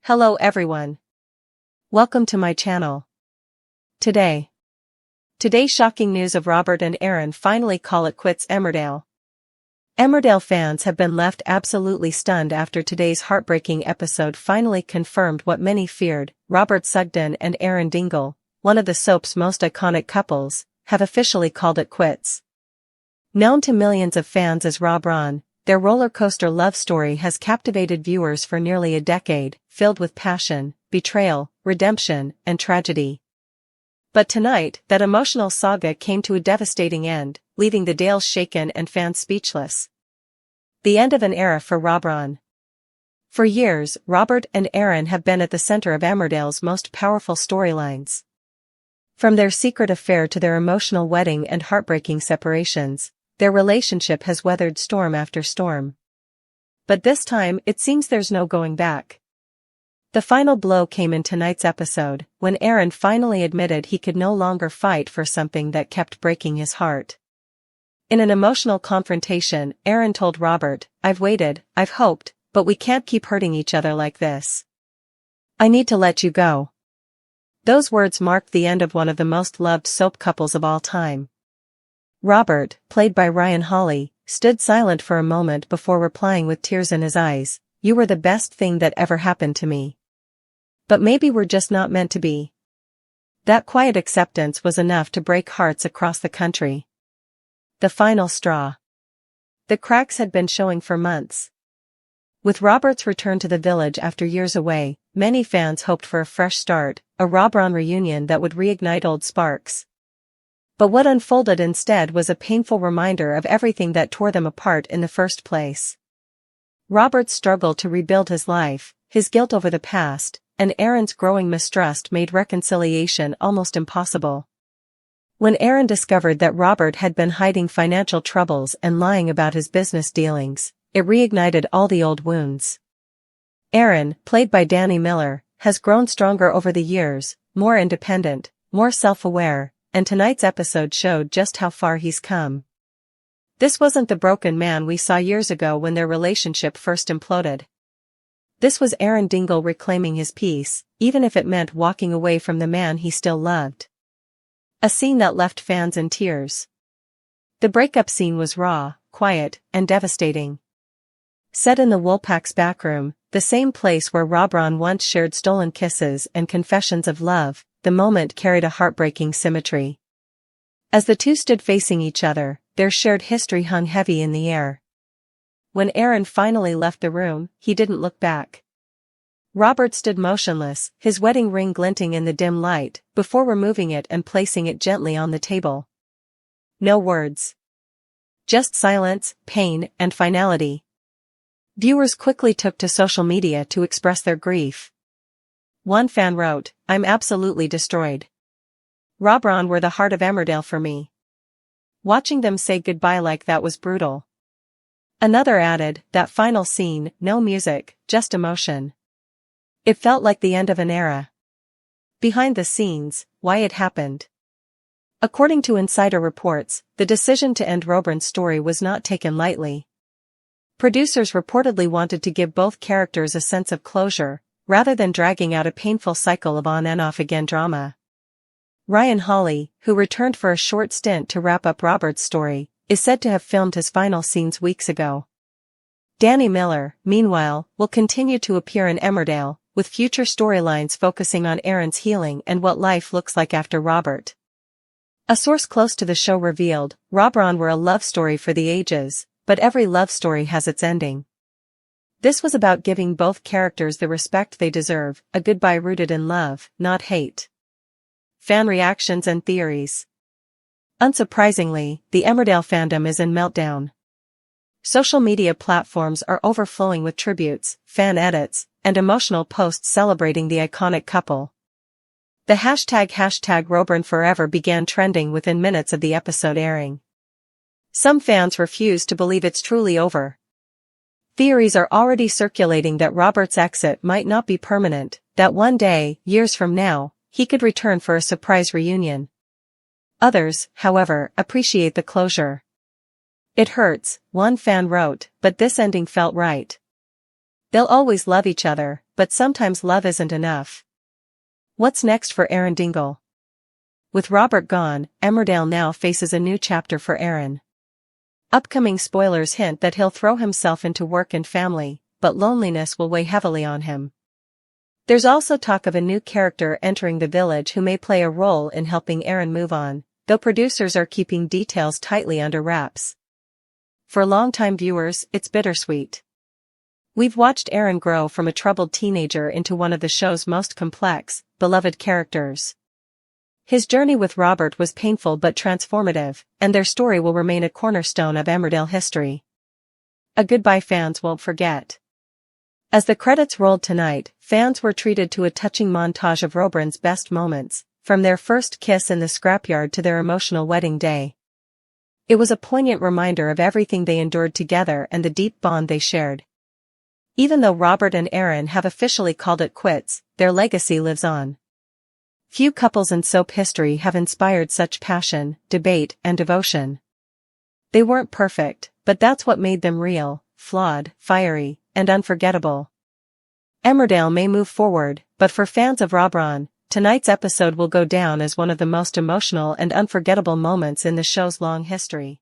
Hello everyone. Welcome to my channel. Today's shocking news of Robert and Erin finally call it quits. Emmerdale fans have been left absolutely stunned after today's heartbreaking episode finally confirmed what many feared. Robert Sugden and Erin Dingle, one of the soap's most iconic couples, have officially called it quits. Known to millions of fans as Rob Ron, their roller coaster love story has captivated viewers for nearly a decade, filled with passion, betrayal, redemption, and tragedy. But tonight, that emotional saga came to a devastating end, leaving the Dales shaken and fans speechless. The end of an era for Rob Ron. For years, Robert and Erin have been at the center of Emmerdale's most powerful storylines. From their secret affair to their emotional wedding and heartbreaking separations, their relationship has weathered storm after storm. But this time, it seems there's no going back. The final blow came in tonight's episode, when Erin finally admitted he could no longer fight for something that kept breaking his heart. In an emotional confrontation, Erin told Robert, "I've waited, I've hoped, but we can't keep hurting each other like this. I need to let you go." Those words marked the end of one of the most loved soap couples of all time. Robert, played by Ryan Hawley, stood silent for a moment before replying with tears in his eyes, "You were the best thing that ever happened to me. But maybe we're just not meant to be." That quiet acceptance was enough to break hearts across the country. The final straw. The cracks had been showing for months. With Robert's return to the village after years away, many fans hoped for a fresh start, a Rob Ron reunion that would reignite old sparks. But what unfolded instead was a painful reminder of everything that tore them apart in the first place. Robert's struggle to rebuild his life, his guilt over the past, and Erin's growing mistrust made reconciliation almost impossible. When Erin discovered that Robert had been hiding financial troubles and lying about his business dealings, it reignited all the old wounds. Erin, played by Danny Miller, has grown stronger over the years, more independent, more self-aware, and tonight's episode showed just how far he's come. This wasn't the broken man we saw years ago when their relationship first imploded. This was Erin Dingle reclaiming his peace, even if it meant walking away from the man he still loved. A scene that left fans in tears. The breakup scene was raw, quiet, and devastating. Set in the Woolpack's backroom, the same place where Rob Ron once shared stolen kisses and confessions of love, the moment carried a heartbreaking symmetry. As the two stood facing each other, their shared history hung heavy in the air. When Erin finally left the room, he didn't look back. Robert stood motionless, his wedding ring glinting in the dim light, before removing it and placing it gently on the table. No words. Just silence, pain, and finality. Viewers quickly took to social media to express their grief. One fan wrote, "I'm absolutely destroyed. Rob Ron were the heart of Emmerdale for me. Watching them say goodbye like that was brutal." Another added, "That final scene, no music, just emotion. It felt like the end of an era." Behind the scenes, why it happened. According to insider reports, the decision to end Robin's story was not taken lightly. Producers reportedly wanted to give both characters a sense of closure, rather than dragging out a painful cycle of on and off again drama. Ryan Hawley, who returned for a short stint to wrap up Robert's story, is said to have filmed his final scenes weeks ago. Danny Miller, meanwhile, will continue to appear in Emmerdale, with future storylines focusing on Erin's healing and what life looks like after Robert. A source close to the show revealed, Rob Ron were a love story for the ages, but every love story has its ending. This was about giving both characters the respect they deserve, a goodbye rooted in love, not hate. Fan reactions and theories. Unsurprisingly, the Emmerdale fandom is in meltdown. Social media platforms are overflowing with tributes, fan edits, and emotional posts celebrating the iconic couple. The hashtag Robin Forever began trending within minutes of the episode airing. Some fans refuse to believe it's truly over. Theories are already circulating that Robert's exit might not be permanent, that one day, years from now, he could return for a surprise reunion. Others, however, appreciate the closure. "It hurts," one fan wrote, "but this ending felt right." They'll always love each other, but sometimes love isn't enough. What's next for Aaron Dingle? With Robert gone, Emmerdale now faces a new chapter for Aaron. Upcoming spoilers hint that he'll throw himself into work and family, but loneliness will weigh heavily on him. There's also talk of a new character entering the village who may play a role in helping Aaron move on, though producers are keeping details tightly under wraps. For longtime viewers, it's bittersweet. We've watched Aaron grow from a troubled teenager into one of the show's most complex, beloved characters. His journey with Robert was painful but transformative, and their story will remain a cornerstone of Emmerdale history. A goodbye fans won't forget. As the credits rolled tonight, fans were treated to a touching montage of Robin's best moments, from their first kiss in the scrapyard to their emotional wedding day. It was a poignant reminder of everything they endured together and the deep bond they shared. Even though Robert and Aaron have officially called it quits, their legacy lives on. Few couples in soap history have inspired such passion, debate, and devotion. They weren't perfect, but that's what made them real, flawed, fiery, and unforgettable. Emmerdale may move forward, but for fans of Robron, tonight's episode will go down as one of the most emotional and unforgettable moments in the show's long history.